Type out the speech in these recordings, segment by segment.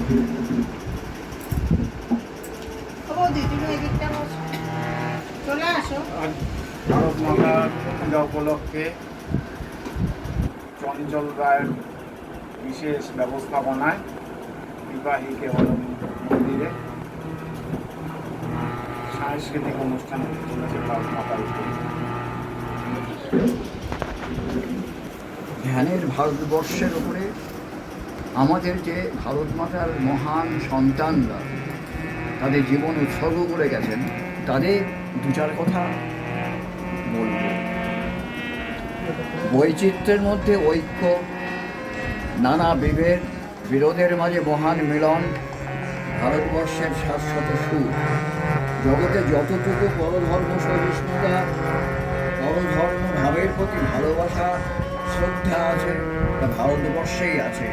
ভারত মাতার পূজা উপলক্ষে চঞ্চল রায়ের বিশেষ ব্যবস্থাপনায় বিবাহীকে হলম মন্দিরে সাংস্কৃতিক অনুষ্ঠান চলেছে ভারত মাতার উপরে। ধ্যানের ভারতবর্ষের উপরে আমাদের যে ভারত মাতার মহান সন্তানরা তাদের জীবন উৎসর্গ করে গেছেন, তাদের দু চার কথা বলব। বৈচিত্র্যের মধ্যে ঐক্য, নানা বিভেদ বিরোধের মাঝে মহান মিলন ভারতবর্ষের শাশ্বত সুর। জগতে যতটুকু পরধর্ম সহিষ্ণুতা, পরধর্ম ভাবের প্রতি ভালোবাসা শ্রদ্ধা আছে, তা ভারতবর্ষেই আছে,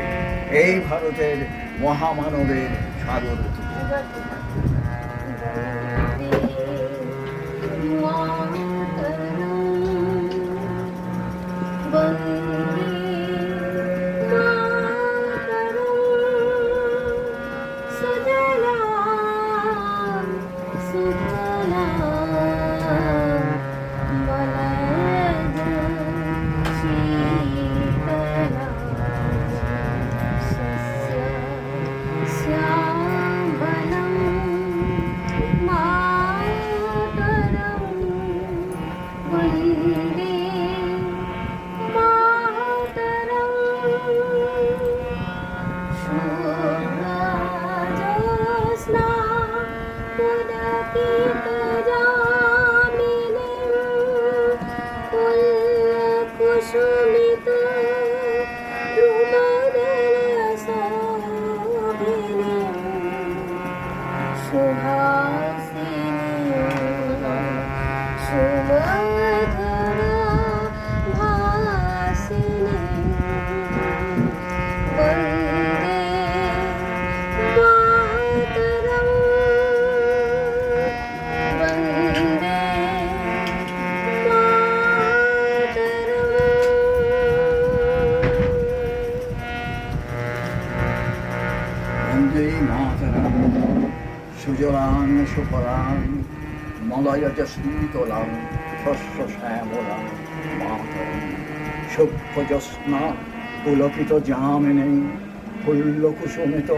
এই ভারতের মহামানবের সাগর। সুজলাং সুফলাং মলয়জ শীতলাং শস্য শ্যামলাং মাতরং শুভ্রজ্যোৎস্না পুলকিত যামিনী ফুল্লকুসুমিত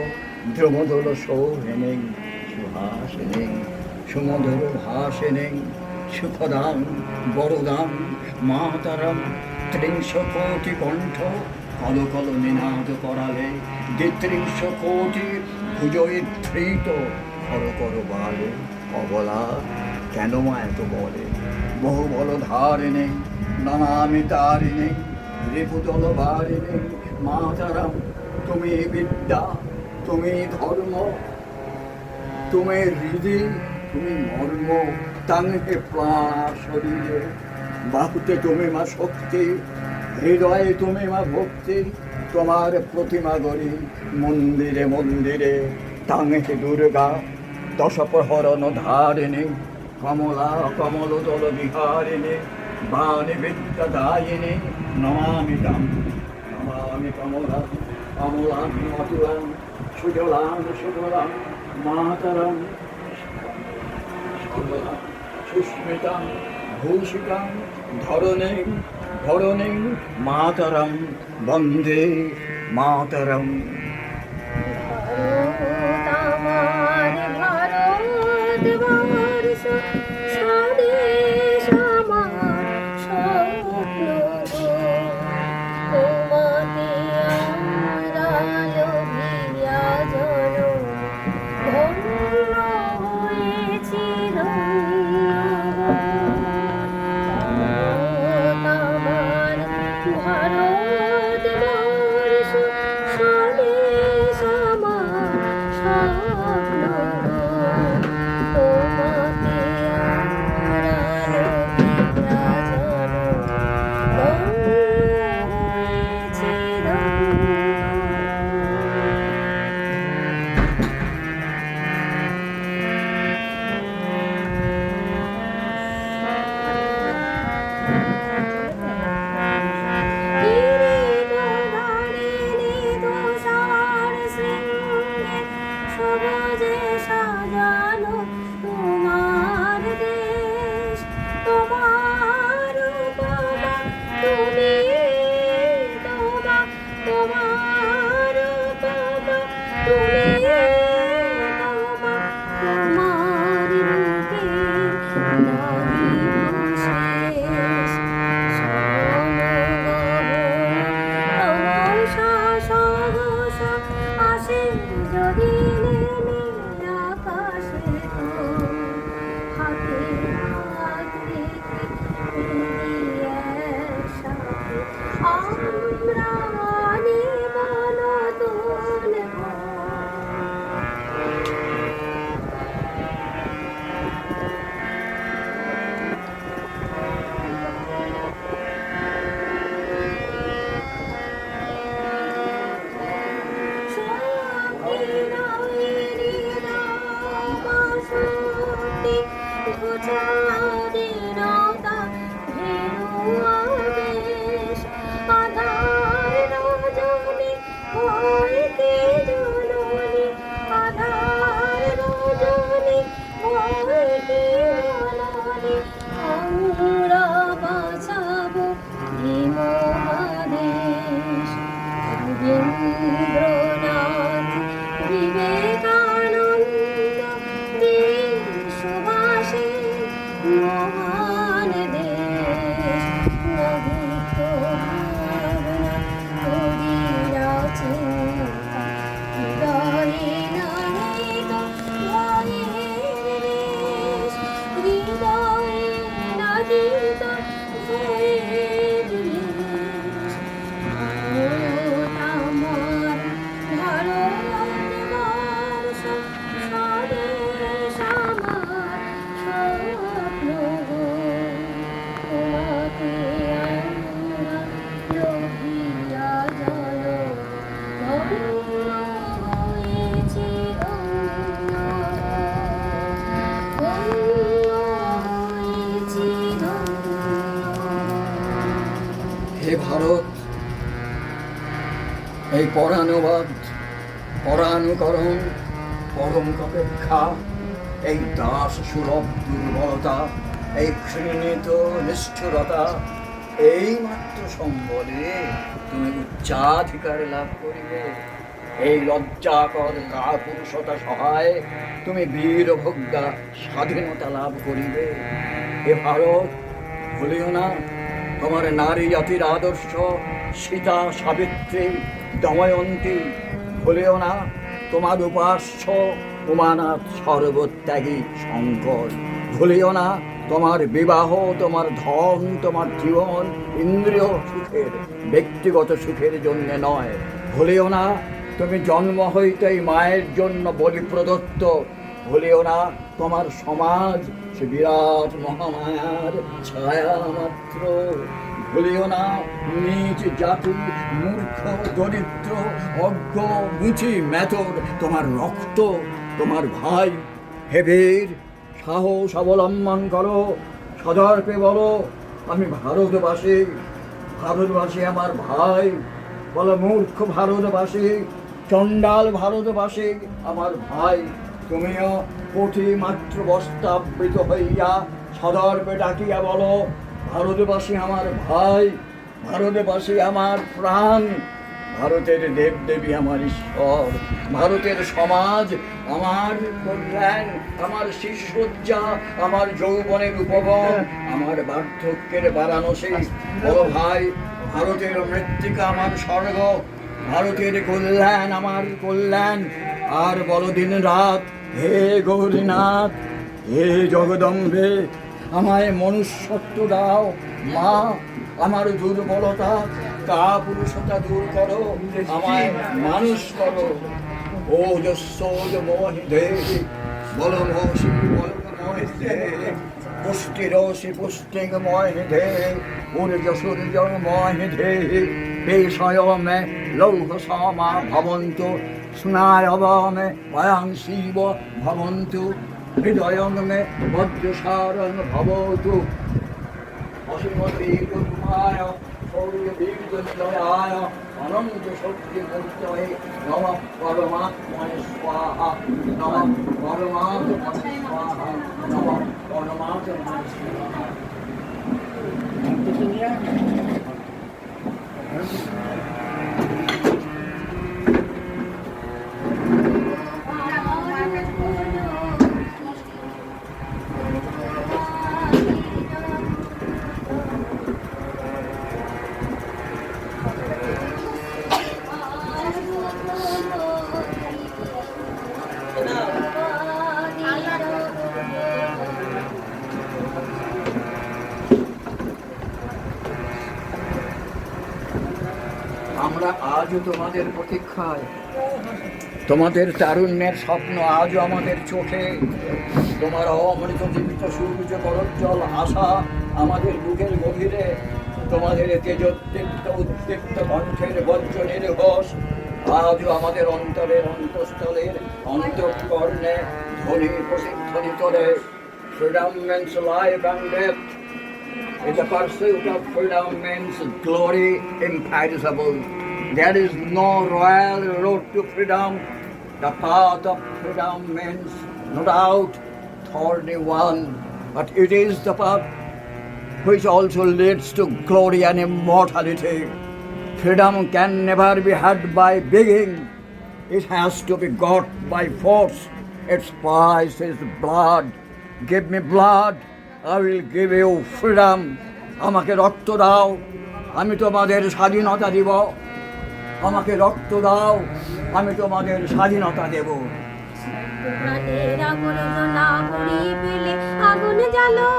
দ্রুমদল শোভিনী সুহাসিনী সুমধুর ভাসিনী সুখদাং বরদাং মাতরং ত্রিংশ কোটি কণ্ঠ কল কল নিনাদ করালে দ্বিত্রিংশ কোটি ভুজয়ে ধৃত কর কর বালে অবলা কেন মা এত বলে বহু বল ধারিণী নানামি তারিণী রিপুদল বারিণী মা তারাম তুমি বিদ্যা, তুমি ধর্ম, তুমি হৃদি, তুমি মর্ম, তাংহে প্রাণ শরীরে বাহুতে তুমি মা শক্তি, হৃদয়ে তুমি মা ভক্তি, তোমার প্রতিমা গড়ি মন্দিরে মন্দিরে তাংহে দুর্গা দশপ্রহরণ ধারিণী কমলা কমল দল বিহারিণী বাণী বিদ্যা দায়িনী নমামি তাম নমামি কমলা কমলাং মতুলাং সুজলাং সুফলাং মাতরং সরলাং সুস্মিতাং ভূষিতাং ধরণীং ধরণীং মাতরং বন্দে মাতরং। ভারতবর্ষ স্বদেশ তুমি তোমার রূপে নাহি শেষ সহসা আসে যদি নেমে আকাশে হাতে হাত রেখে সাথে আমরা নেব নতুন স্বাধীনতা ভেরুয়াদেশ আধার রজনী হয় কি জননী আধার রজনী হয় কি জননী আমরা বাঁচাবো এই মহাদেশ রবীন্দ্রনাথ বিবেকানন্দ দেশবাসী মহান দেশ নহিত ভাবনা করিয়া চিন্তা হৃদয়ে নাহিত ভয়ের রেশ হৃদয়ে নাহিত ভয়ের রেশ ভারত আমার ভারতবর্ষ স্বদেশ আমার স্বপ্ন তোমাকে আমরা রহিয়া জল ধন্য হয়েছি ধন্য হয়েছি ধন্য। হে ভারত, এই পরানুবাদ, পরানুকরণ, পরম অপেক্ষা, এই দাস সুলভ দুর্বলতা, এই ঘৃণিত নিষ্ঠুরতা, এই মাত্র সম্বলে তুমি উচ্চাধিকার লাভ করিবে। এই লজ্জাকর কাপুরুষতা সহায় তুমি বীরভোগ্যা স্বাধীনতা লাভ করিবে। হে ভারত, ভুলিও না তোমার নারী জাতির আদর্শ সীতা, সাবিত্রী, দময়ন্তী। ভুলিও না তোমার উপাস্য উমানাথ সর্বত্যাগী শঙ্কর। ভুলিও না তোমার বিবাহ, তোমার ধন, তোমার জীবন ইন্দ্রিয় সুখের, ব্যক্তিগত সুখের জন্য নয়। ভুলিও না তুমি জন্ম হইতেই মায়ের জন্য বলি প্রদত্ত। ভুলিও না তোমার সমাজ সে বিরাট মহামায়ার ছায়া মাত্র। ভুলিও না নিজ জাতি, মূর্খ, দরিদ্র, অজ্ঞ, মুচি, মেথর তোমার রক্ত, তোমার ভাই। হে বীর, সাহস অবলম্বন করো, সদর্পে বলো আমি ভারতবাসী। ভারতবাসী আমার ভাই। বলো মূর্খ ভারতবাসী, চণ্ডাল ভারতবাসী আমার ভাই। তুমিও কোটি মাত্র বস্তাবৃত হইয়া সদর্পে ডাকিয়া বলো ভারতবাসী আমার ভাই, ভারতবাসী আমার প্রাণ। ভারতের দেবদেবী আমার ঈশ্বর, ভারতের সমাজ আমার কল্যাণ, আমার শিশুসজ্জা, আমার যৌবনের উপবন, আমার বার্ধক্যের বারাণসী। বলো ভাই, ভারতের মৃত্তিকা আমার স্বর্গ, ভারতের কল্যাণ আমার কল্যাণ। আর বলো দিন রাত, হে গৌরীনাথ, হে জগদম্বে, আমায় মনুষ্যত্ব দাও মা। আমার দুর্বলতা, কাপুরুষতা দূর করো, আমায় মানুষ করো। ওজস্বজ মোহিদে, বল মহসি বল মোহিদে, পুষ্টিরসি পুষ্টিং মোহিদে, ঊর্জ সূর্য মোহিদে। পেশয় মে লৌহ সমা ভবন্তু, স্নায়ব মে ভয়াং শিব ভবন্তু, হৃদয়ং মে বজ্রসারং ভবতু। অসীমতি কুমায় সৌর্যবীর্যনিলয়ায় অনন্ত শক্তি মূর্তয়ে নমঃ পরমাত্মনে স্বাহা, নমঃ পরমাত্মনে স্বাহা, নমঃ পরমাত্মনে স্বাহা। আজও তোমাদের প্রতীক্ষায়, তোমাদের তারুণ্যের স্বপ্ন আজও আমাদের চোখে, তোমার অমৃত জীবিত সূর্য করজ্জ্বল আশা আমাদের বুকের গভীরে, তোমাদের তেজোদ্দীপ্ত উদ্দীপ্ত কণ্ঠের বজ্রনের ঘোষ আজও আমাদের অন্তরের অন্তঃস্থলের অন্তঃকর্ণে ধ্বনি প্রতিধ্বনিত রে। Freedom means life and death. In the pursuit of freedom means glory imperishable. There is no royal road to freedom. The path of freedom means no doubt thorny one, but it is the path which also leads to glory and immortality. Freedom can never be had by begging. It has to be got by force. Its price is blood. Give me blood, I will give you freedom. আমাকে রক্ত দাও, আমি তোমাদের স্বাধীনতা দিব। আমাকে রক্ত দাও, আমি তোমাদের স্বাধীনতা দেব। প্রাণের আগুনে জ্বলা পুড়িয়ে পেলে আগুনে জ্বালো,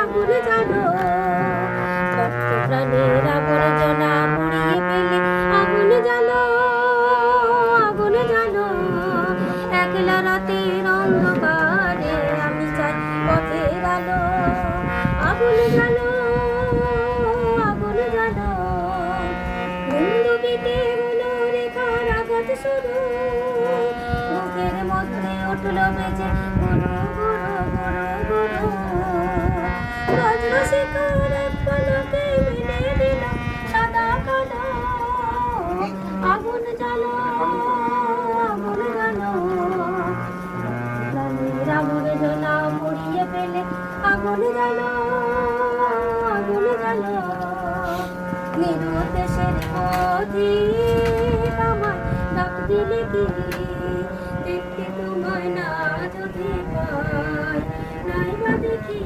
আগুনে জ্বালো। রক্ত প্রাণের আগুনে জ্বলা পুড়িয়ে পেলে আগুনে জ্বালো, আগুনে জ্বালো। একলা রাতের অন্ধকারে আমি চাই পথের আলো, আগুনে জ্বালো, আগুনে জ্বালো। বন্দুকিতে হলো রেখার আঘাত শুরু, বুকের মধ্যে উঠল বেজে গুরু গুরু গুরু গুরু। বজ্র শিখার এক পলকে মিলে দিল সাদা কালো, আগুন জ্বালো, আগুন জ্বালো। প্রাণের আগুনে জ্বলা পুড়িয়ে পেলে আগুন জ্বালো, আগুন জ্বালো। নিরুদ্দেশের পথিক আমায় ডাক দিলে কি, দেখতে তোমায় না যদি পাই, নাই বা দেখি।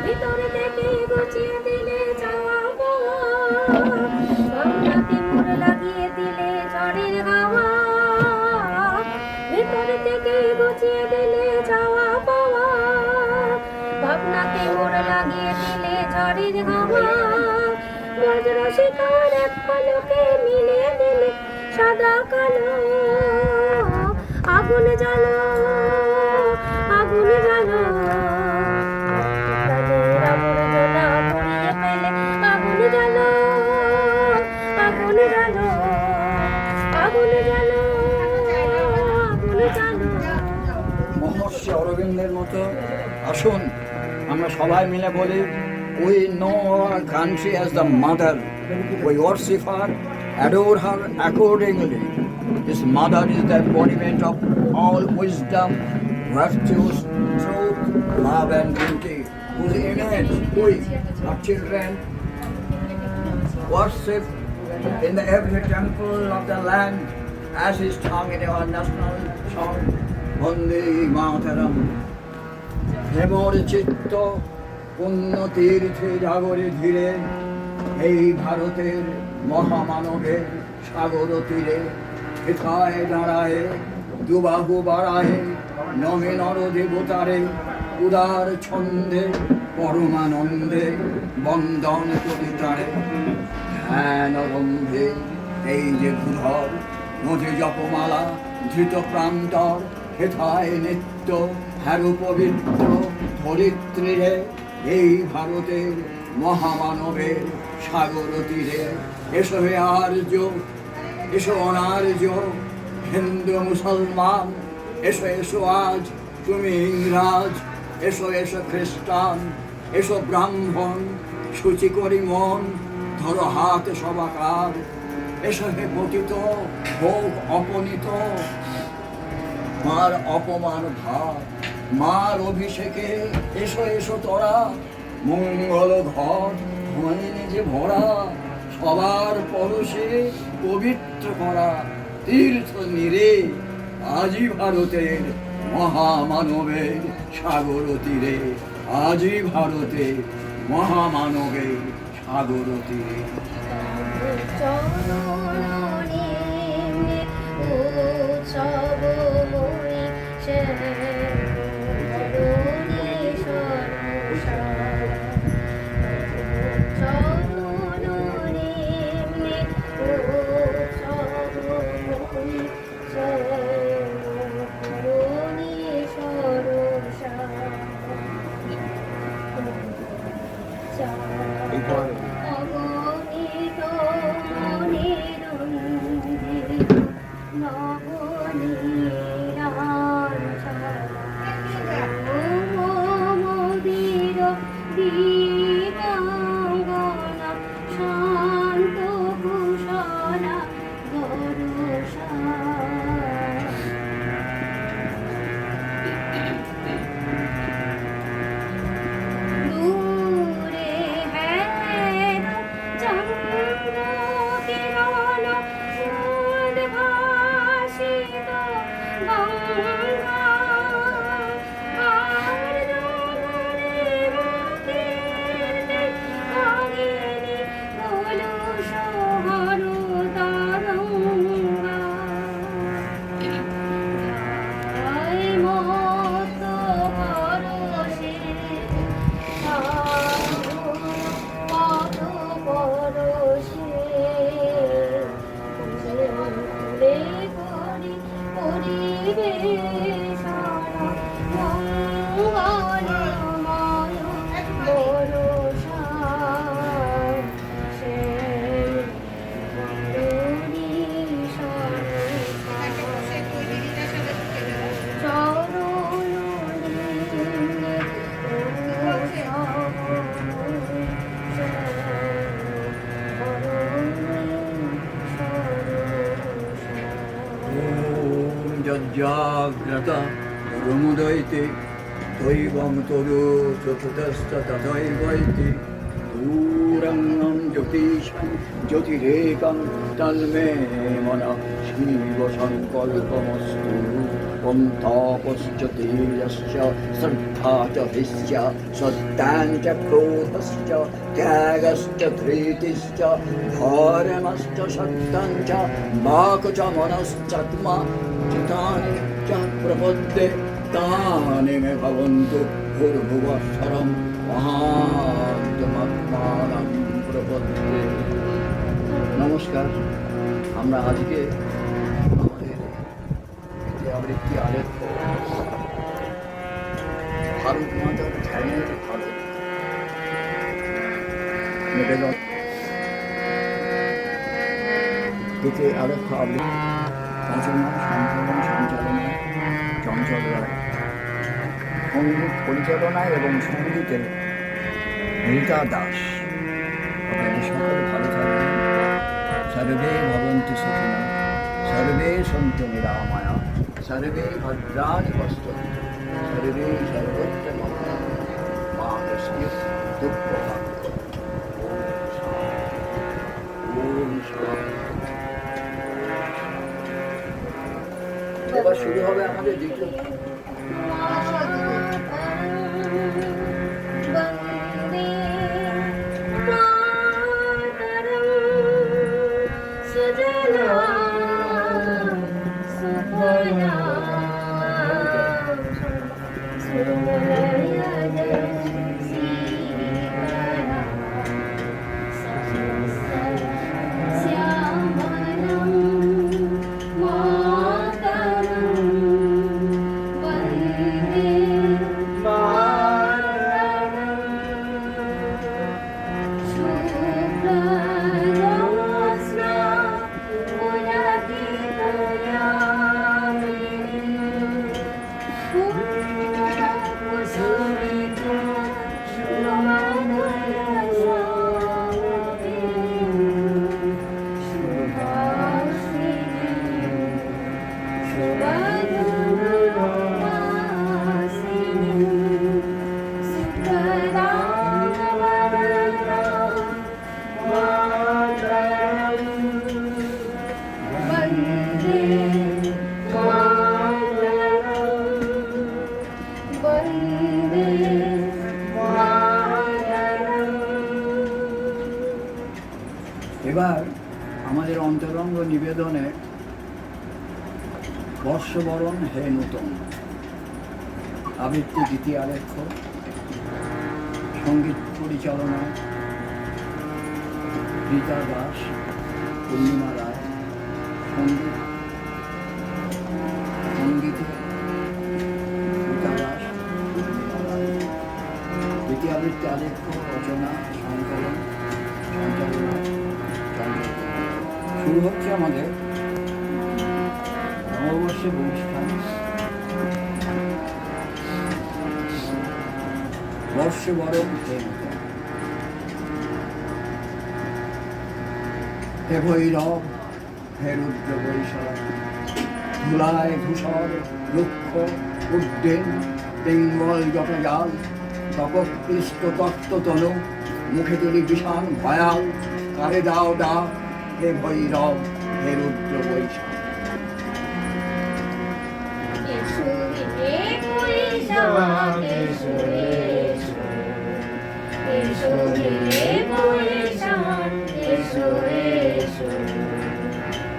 ভিতরে থেকে গুছিয়ে দিলে চাওয়া পাওয়া, ভাবনাতে মোড় লাগিয়ে দিলে ঝড়ের হাওয়া। ভিতরে থেকে গুছিয়ে দিলে চাওয়া পাওয়া, ভাবনাতে মোড় লাগিয়ে দিলে ঝড়ের হাওয়া। বজ্র শিখার এক পলকে মিলিয়ে দিলে সাদা কালো, আগুন জ্বালো, আগুন জ্বালো। প্রাণের আগুনে জ্বলা পুড়িয়ে পেলে আগুন জ্বালো, আগুন জ্বালো, আগুন জ্বালো, আগুন জ্বালো। মহর্ষি অরবিন্দের মতো আসুন আমরা সবাই মিলে বলি, we know our country as the mother. We worship her, adore her accordingly. This mother is the embodiment of all wisdom, virtues, truth, love and beauty, whose image we, our children, worship in every temple of the land, as is sung in our national song, Vande Mataram. হেমর চিত্ত পুণ্য তীর্থে জাগরে ধীরে, এই ভারতের মহামানবের সাগর তীরে। হেথায় দাঁড়ায় দুবাহু বাড়ায় নমে নর দেবতারে, উদার ছন্দে পরমানন্দে বন্দন করি তারে। ধ্যান বন্ধে এই যে ভূধর নদী জপমালা ধৃত প্রান্তর, হেথায় নিত্য হ্যারু পবিত্র ধরিত্রীরে, এই ভারতের মহামানবের সাগর তীরে। এসো হে আর্য, এসো অনার্য, হিন্দু মুসলমান, এসো এসো আজ তুমি ইংরাজ, এসো এসো খ্রিস্টান, এসো ব্রাহ্মণ, সূচি করি মন, ধরো হাত সবাকার। এসো হে পতিত হোক অপনীত, মার অপমান ভার, মার অভিষেকে এসো এসো তোরা। মঙ্গল ঘর হয়নি যে ভরা, সবার পরশে পবিত্র করা তীর্থ নীরে। আজি ভারতের মহামানবের সাগর তীরে, আজি ভারতের মহামানবের সাগর তীরে। নবনীনার মোদির দিবাঙ্গনা শান্ত ভূষণা ভরসা দূরে হেন চন্দ্র কিরণ উদ্ভাসিত গঙ্গা আর জগরে মুক্তিতে কাহিনী কলুষ হরু তরঙ্গা ধায় মত পরশে পথ পরশে ফুলে করি পরিবেশনা মঙ্গলময় বরষা সে বন্দরি ॐ यज्जाग्रत गुरुमुदयते दैवं तदु चतुतश्च तथैवैति दूरङ्गं ज्योतिषं ज्योतिरेकं तन्मे मनः शिवसङ्कल्पमस्तु ॐ तापश्च तेजश्च श्रद्धा च भिश्च सत्तां च क्रोधश्च त्यागश्च धृतिश्च धर्मश्च सत्यं च वाक् च मनश्चत्मा चितानि च प्रपद्ये तानि मे भवन्तु भूर्भुवस्सरं महात्मात्मानं प्रपद्ये। নমস্কার, আমরা আজকে আমাদের আবৃত্তি আলেখ্য ভারত মাতার ধ্যানের ভারত নিবেদন এতে আলেখ্য আবৃত্তি রচনা সম্পাদন সঞ্চালনায় চঞ্চল রায়, সঙ্গীত পরিচালনায় এবং সঙ্গীতে রীতা দাস। আপনাদের সকলে ভালো থাকবেন। सर्वे भवन्तु सुखिनः, सर्वे सन्तु निरामया, सर्वे भद्राणि पश्यन्तु, सर्वे सर्वत्र मङ्गलं मा कश्चित् दुःखभाग्। ओम शांति। এবার শুরু হবে আমাদের দ্বিতীয় এবার আমাদের অন্তরঙ্গ নিবেদনে বর্ষবরণ হে নূতন আবৃত্তি দ্বিতীয় আলেখ্য, সঙ্গীত পরিচালনা রীতা দাস, পূর্ণিমা রায়, সঙ্গীতে রীতা দাস, পূর্ণিমা রায়, দ্বিতীয় আবৃত্তি আলেখ্য, রচনা সংকলন সঞ্চালনা। শুরু হচ্ছে আমাদের এসে পৌঁছলাম। বর্ষে বরং হে ভৈরব, হে রুদ্র বৈশাখ, ধুলায় ধূসর রুক্ষ উড্ডীন পিঙ্গল জটজাল, তপস্পৃষ্ট তত্ত্বতনু, মুখে তুলি বিষাণ ভয়াল, কারে দাও ডাক, হে ভৈরব, হে রুদ্র বৈশাখ। এসো হে বৈশাখ, এসো এসো, এসো হে বৈশাখ, এসো এসো,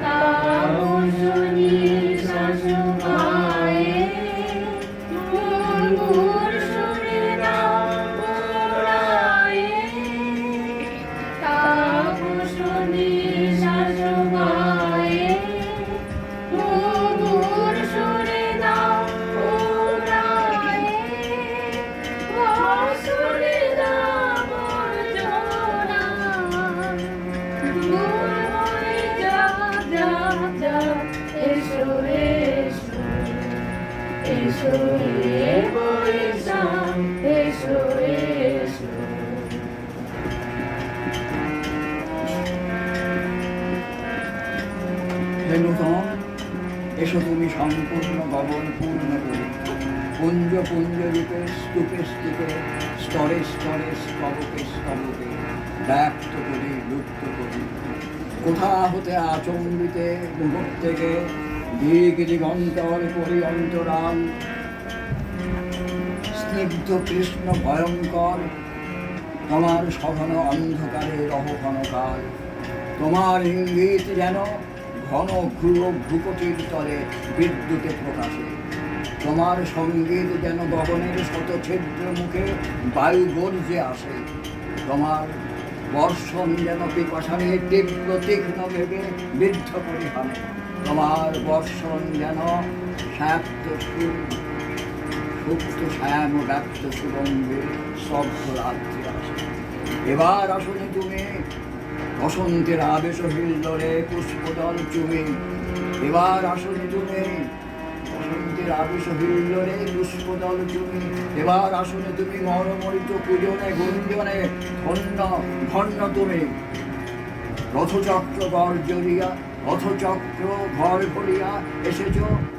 তাপসী শাশুড়ায়ে মুমুর সুরে দাও উড়ায়ে, তাপসী শাশুড়ায়ে মুমুর সুরে দাও উড়ায়ে, সুরে দাও বর্জনা, দূর হয়ে যাক যাক যাক, এসো এসো, এসো হে বৈশাখ, এসো এসো। হে নূতন, এসো তুমি সম্পূর্ণ গগন পূর্ণ করে, পুঞ্জ পুঞ্জ রূপে স্তূপে স্তূপে, স্তরে স্তরে স্তবকে স্তবকে ব্যক্ত করি লুপ্ত করি। কোথা হতে আচম্বিতে মুহূর্তেকে দিক দিগন্তর করি অন্তরাল, স্নিগ্ধ কৃষ্ণ ভয়ঙ্কর তোমার সঘন অন্ধকারে রহঘনকাল। তোমার ইঙ্গিত যেন ঘন ঘুর ভ্রুকটির তলে বিদ্যুতে প্রকাশে, তোমার সঙ্গীত যেন গগনের শত ছিদ্র মুখে বায়ু গর্জে আসে, তোমার বর্ষণ যেন পিপাসানে তীব্র তীক্ষ্ণ ভেবে বিদ্ধ করে হানে, তোমার বর্ষণ যেন শ্যাপ্ত ফুল সুপ্ত শ্যাম ব্যক্ত সুগন্ধে স্তব্ধ রাত্রি আসে। এবার আসলে তুমি বসন্তের আবেশ হিল্লোড়ে পুষ্পদল চুমে, এবার আসলে তুমি বসন্তের আবেশ হিল্লোড়ে পুষ্পদল চুমে, এবার আসলে তুমি মরমরিত পূজনে গুঞ্জনে ধন্য ধন্য তুমি। রথচক্র গর্জরিয়া, রথচক্র ঘর ভরিয়া এসেছ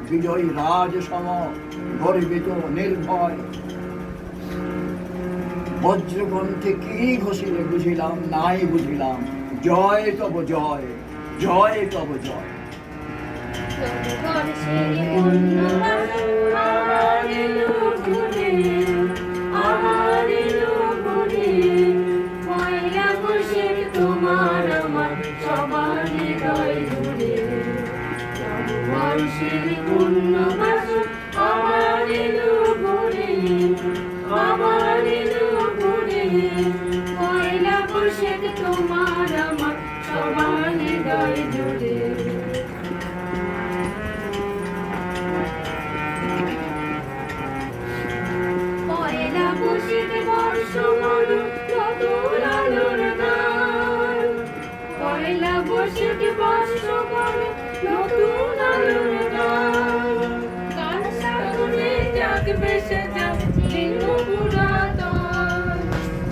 বিজয়ী রাজ সম, গর্বিত নির্ভয়। বজ্রগ্রন্থে কি ঘোষিলে বুঝিলাম নাই বুঝিলাম, জয় তব জয়, জয় তব জয়। তোমার আমার সবার হৃদয় জুড়ে, বর্ষের পূর্ণ বাসন আমার এলো ভরে, আমার এলো ভরে, পয়লা বৈশাখ তোমার আমার সবার হৃদয় জুড়ে। পয়লা বৈশাখ বর্ষ মন নতুন আলোর গান, পয়লা বৈশাখ বর্ষ মন নতুন আলোর গান, গান সাগরে জাগ ভেসে যাক দিন পুরাতন,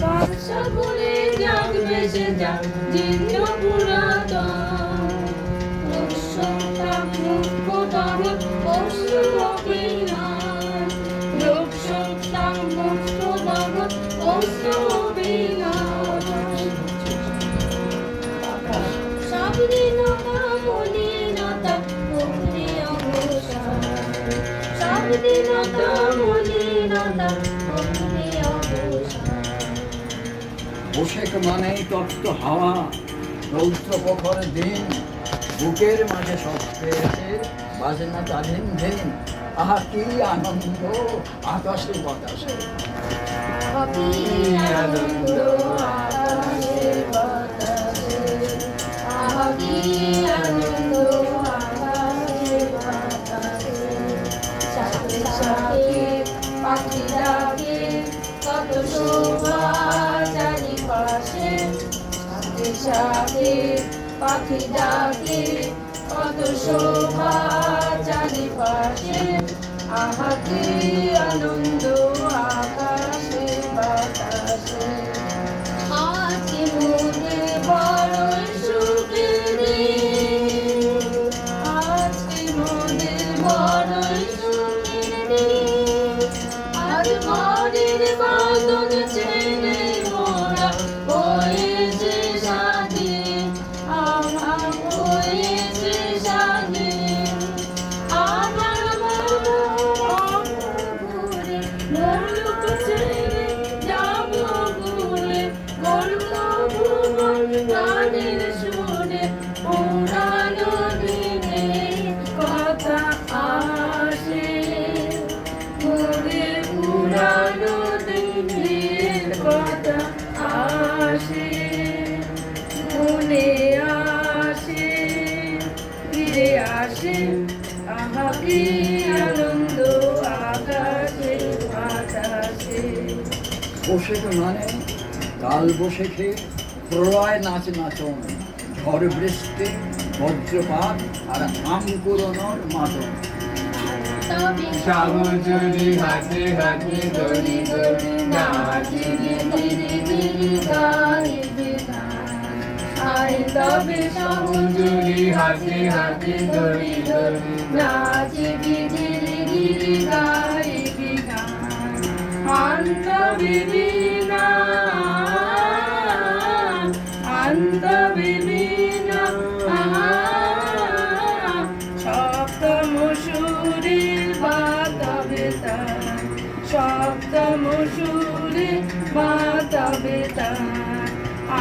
গান সাগরে জাগ ভেসে যাক দিন পুরাতন। উৎসবটা মুখ্য দারুণ অশ্রু অভিলাষ, লোকসত্তা মুক্ত দারুণ অশ্রু অভিলাষ। স্বাধীনতা মলিনতা ভক্তি অবসান, স্বাধীনতা মলিনতা ভক্তি অবসান। বৈশাখ মানেই তপ্ত হাওয়া, রৌদ্র প্রখর দিন, বুকের মাঝে সত্যে এসে বাজে না তাঝিন ঝিন। আহা কি আনন্দ আকাশে বাতাসে, কি আনন্দ আকাশে বাতাসে, কি আনন্দ আকাশে বাতাসে। সাথে সাথে পাখি ডাকে কত শোভা চারিপাশে, সাথে সাথে পাখি ডাকে কত শোভা চারিপাশে। আহা কি আনন্দ আকাশে বাতাসে। আজ মনে বড়ই সুখের দিন, আজ মনে বড়ই সুখের দিন। আজ ঘরের বাঁধন ছেড়ে মোরা হয়েছে স্বাধীন, আমার হয়েছে স্বাধীন। আমার ঘুরে মোরলোক ছেড়ে যাব ঘুরে, গল্প ভুবন গানের সুরে পুরানো দিনের কথা আসে। ঘুরে পুরানো দিনের কথা আসে, মনে আসে, ফিরে আসে। আহা কি আনন্দ আকাশে বাতাসে। বৈশাখ মানে কাল বৈশাখে প্রলয় নাচ নাচন, ঝড় বৃষ্টি বজ্রপাত আর আমকুরণর মাতন। সাবুজুরি হাতে হাতে দড়ি দড়ি নাচে ধীরে ধীরে গাইবে গান। আয় তবে সাবুজুরি হাতে হাতে দড়ি দড়ি নাচে ধীরে ধীরে গাইবে গান। আন্ত বিবিনা আন্ত বিবিনা সপ্তম সুরে বাতাবে তান, সপ্তম সুরে বাতাবে তান।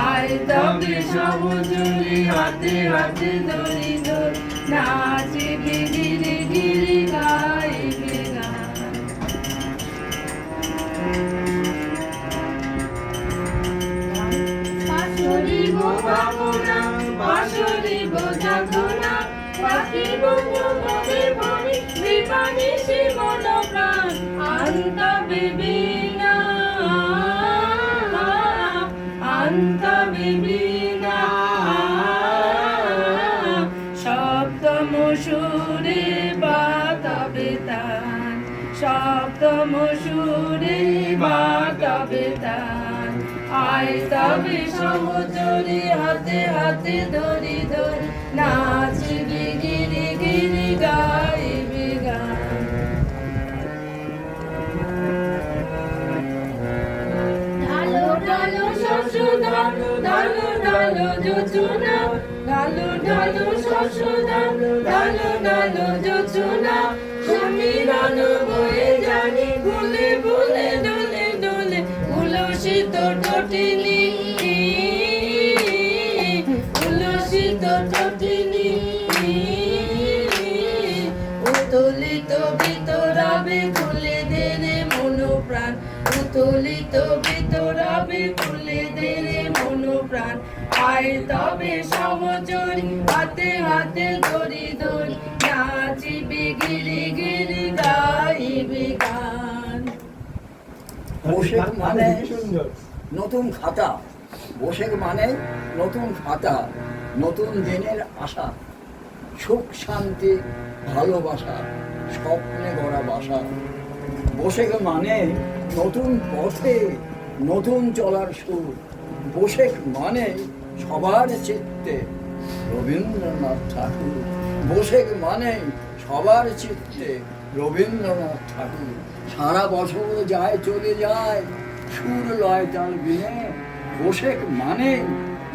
আয় তবে সাবুজুরি হাতে হাতে দড়ি দড়ি নাচবে গিরি গিরি গাইবে গান। পাশরি গো বাবুরা পাশরি গো জাগনা, পাখিব মনে মনে বিপানি সে মন প্রাণ। আন্ত বিবিনা আন্ত বিবিনা সপ্তম সুরে বাতাবে তান, সপ্তম সুরে বাতাবে তান। আয় তবে সমুদ্রে হাতে হাতে ধরি ধরি নাচবে গিরি গিরি গাইবে গান। ঢালো ঢালো শস্য ঢালো ঢালো ঢালো যোচনা, ঢালো ঢালো শস্য ঢালো ঢালো ঢালো যোচনা। সমীরণ বয়ে জানি ভুলে ভুলে দোলে দোলে উলসিত টটিনি, উলসিত টটিনি। উতলিত ভিতরাবে খুলে দেরে মন প্রাণ, উতলিত ভিতরাবে খুলে দেরে মন প্রাণ। আয় তবে সমজরি হাতে হাতে ধরি ধরি নাচিবে গিরি গিরি গাইবে গান। বৈশাখ মানে নতুন খাতা, বৈশাখ মানে নতুন খাতা, নতুন দিনের আশা, সুখ শান্তি ভালোবাসা, স্বপ্নে গড়া বাসা। বৈশাখ মানে নতুন পথে নতুন চলার সুর, বৈশাখ মানে সবার চিত্তে রবীন্দ্রনাথ ঠাকুর। বৈশাখ মানে সবার চিত্তে রবীন্দ্রনাথ ঠাকুর। সারা বছর যায় চলে যায় সুর লয় তাল বিনে, বৈশাখ মানে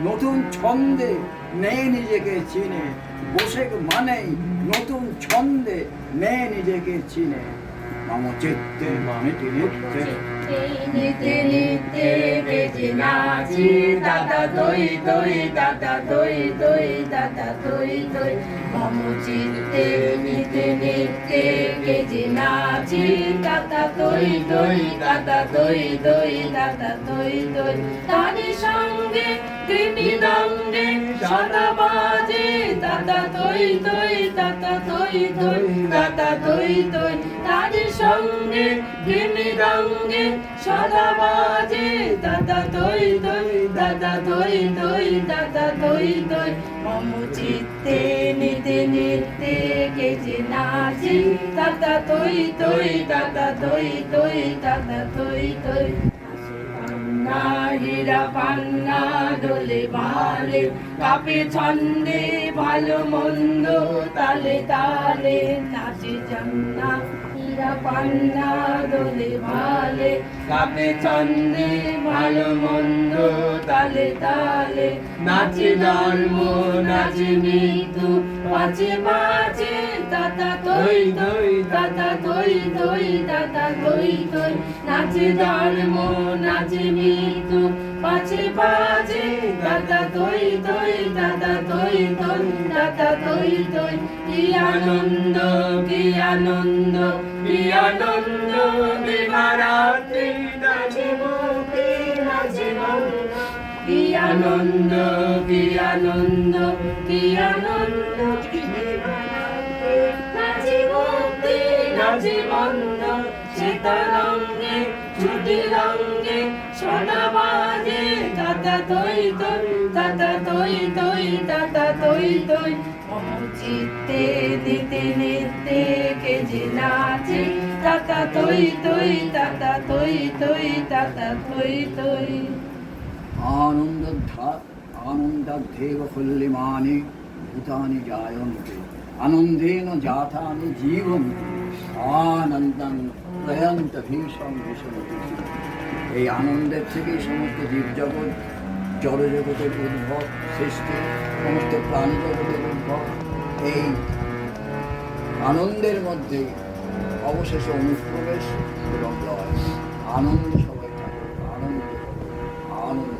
নতুন ছন্দে মেয়ে নিজেকে চিনে। বৈশাখ মানে নতুন ছন্দে মেয়ে নিজেকে চিনে। মম চিত্তে মিটি নিত্যে নিতে নিতে বেজে নাচি দাদা দই দই দাদা দই দই দাদা দই দই। মম চিত্তে নিতে নিতে বেজে নাচি দাদা দই দই দাদা দই দই দাদা দই দই। তারি সঙ্গে কৃমিদঙ্গে সদা বাজে দাদা দই দই দাদা দই দই দাদা দই দই। তারি সঙ্গে কৃমিদঙ্গে সদা বাজে দাদা দই দই দাদা দই দই দাদা দই দই মম চিত্তে নিতে নিতে কেজে নাচে দাদা দই দই দাদা দই দই দাদা দই দই পান্না হীরা পান্না দোলে ভালে কাপে ছন্দে ভালো মন্দ তালে তালে নাচে জান্না হীরা পান্না দোলে ভালে কাপে ছন্দে ভালো মন্দ তালে তালে নাচে ধর্ম নাচে মৃত্যু পাচে বাজে দাদা দই দই দাদা দই দই দাদা দই দই নাচে ধর্ম নাচে মৃত্যু পাচে বাজে দাদা দই দই দাদা দই দই দাদা দই দই কি আনন্দ কি আনন্দ কি আনন্দ দিবারাত্রি নাচে মুক্তি নাচে মন্দ কি আনন্দ কি আনন্দ কি আনন্দ নাচে মুক্তি নাচে মন্দ সীতারঙ্গে ছুটি রঙ্গে সোনা বাজে দাদা দই দই দাদা দই দই দাদা দই দই মম চিত্তে দিতে নিতে কেজে নাচে দাদা দই দই দাদা দই দই দাদা দই দই আনন্দাধ্যেব ফল্লিমানি ভূতানি জায়ন্তে আনন্দেন জাতানি জীবন্তি আনন্দং প্রয়ন্ত ভীষণ ভীষণতি। এই আনন্দের থেকেই সমস্ত জীবজগৎ জড়জগতের উদ্ভব সৃষ্টি, সমস্ত প্রাণজগতের উদ্ভব। এই আনন্দের মধ্যে অবশেষে অনুপ্রবেশ এবং লয়। আনন্দ সবাই থাকে, আনন্দ আনন্দ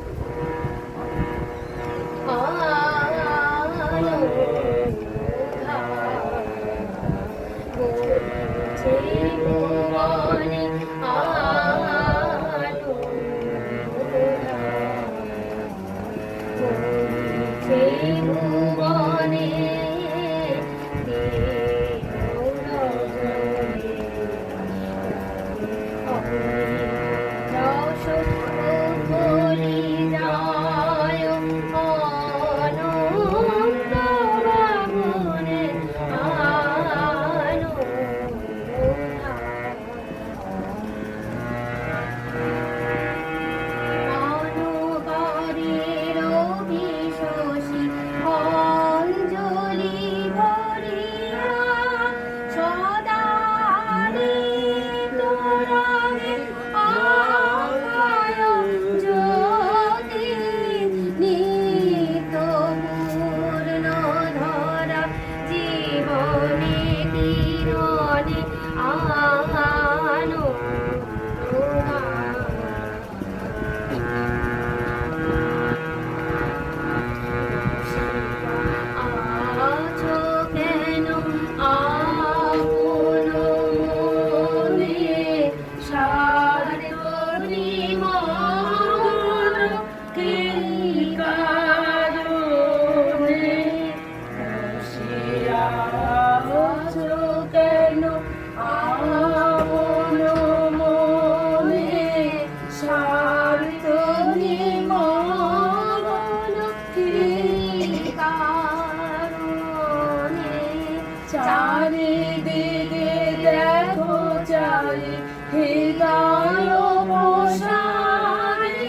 চারিদিকে দেখো চাই হৃদয় মশারি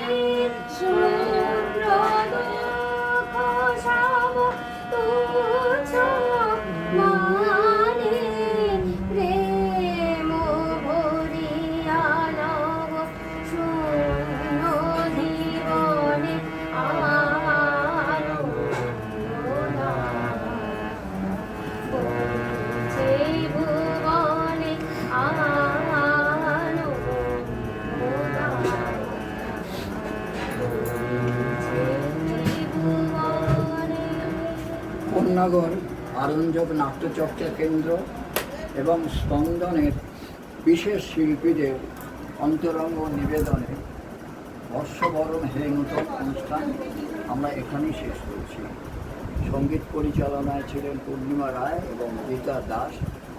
শুভ্র দুঃখ সব তুচ্ছ মানে প্রেম ভরিয়া লব শূন্য জীবনে আলো সেই ভুবনে আলো কন্যাগর আরঞ্জক নাট্যচর্চা কেন্দ্র এবং স্পন্দনের বিশেষ শিল্পীদের অন্তরঙ্গ নিবেদনে বর্ষবরণ হে নূতন অনুষ্ঠান আমরা এখানেই শেষ করছি। সঙ্গীত পরিচালনায় ছিলেন পূর্ণিমা রায় এবং গীতা দাস।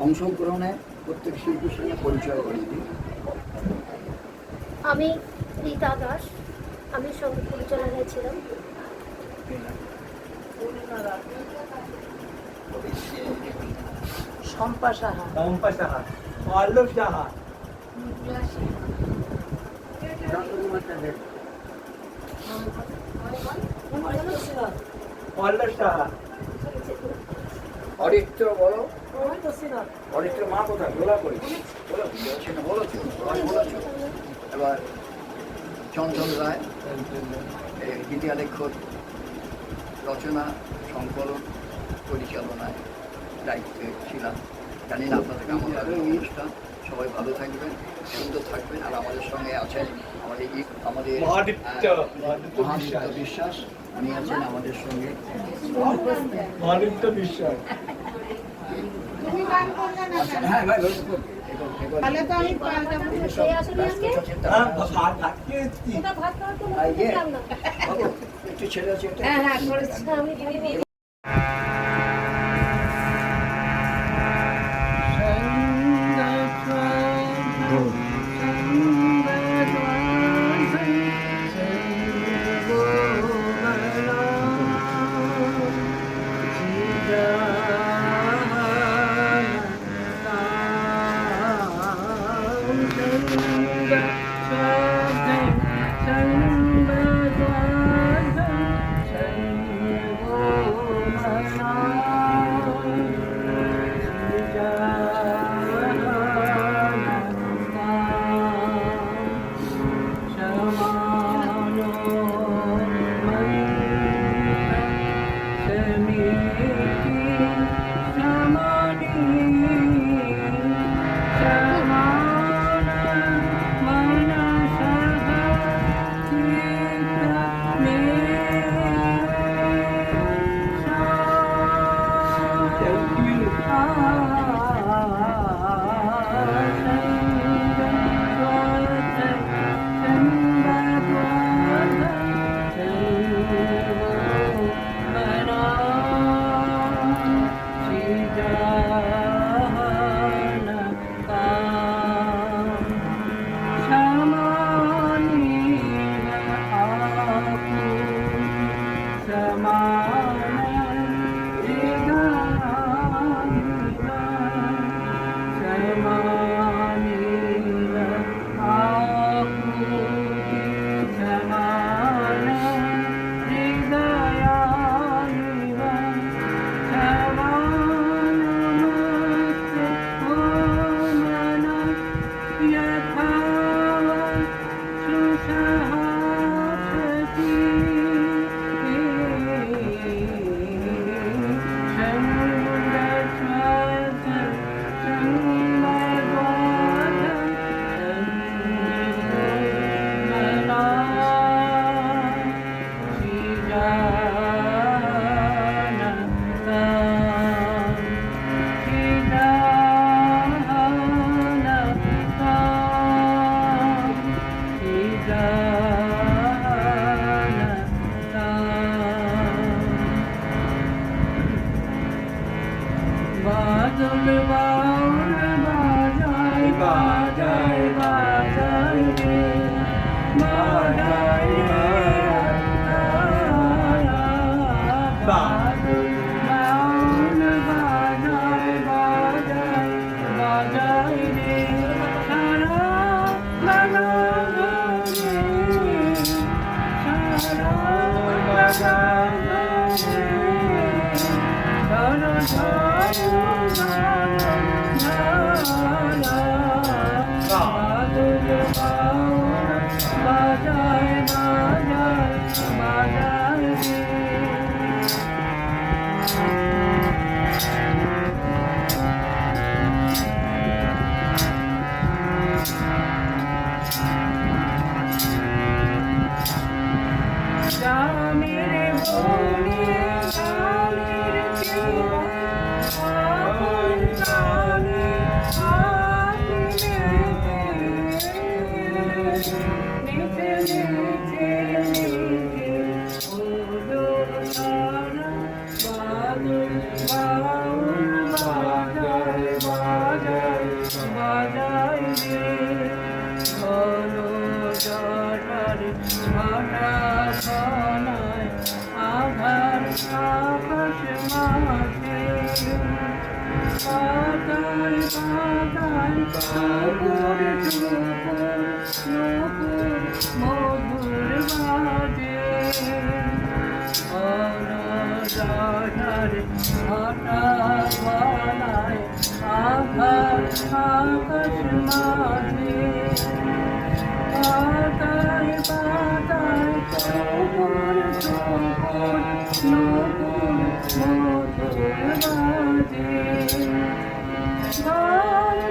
অংশগ্রহণে প্রত্যেক শিল্পীর সঙ্গে পরিচয় করিয়ে দিই। আমি রীতা দাস, আমি সঙ্গীত পরিচালনায় ছিলাম। শম্পা সাহা, পম্পা সাহা, পল্লব সাহা, পল্লব সাহা, অরিত্র বলো, অরিত্র মা কোথায়? বলা করি বলেছো, এবার চঞ্চল রায়, দ্বিতীয় লেখক, রচনা, সংকলন, পরিচালনায় দায়িত্বে ছিলাম। জানি না আপনাদের কেমন লাগবে অনুষ্ঠান। সবাই ভালো থাকবেন, সুন্দর থাকবেন। আর আমাদের সঙ্গে আছেন আমাদের মহাদিত্য বিশ্বাস, উনি আছেন আমাদের সঙ্গে। মহাদিত্য বিশ্বাস। হ্যাঁ ভাই, তাহলে তো আমি পাল্টাবো। ভাত খেয়েছি। ভাত খাওয়ার তো দেখলাম না। একটু ছেলে আছে একটা। হ্যাঁ করেছি। আমি দিদি Bye. আকাশ মাঝে পাতায় পাতায় টুকুর টুকুর নকুর মধুর বাজে গান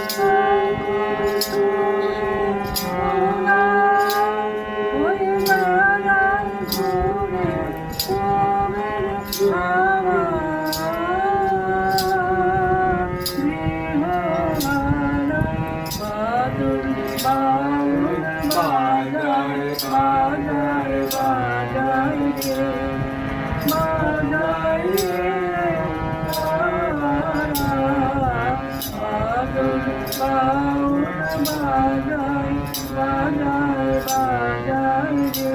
ছাড়া সোনা হয়ে বেড়ায় ঘুরে কবের হাওয়া বাজায়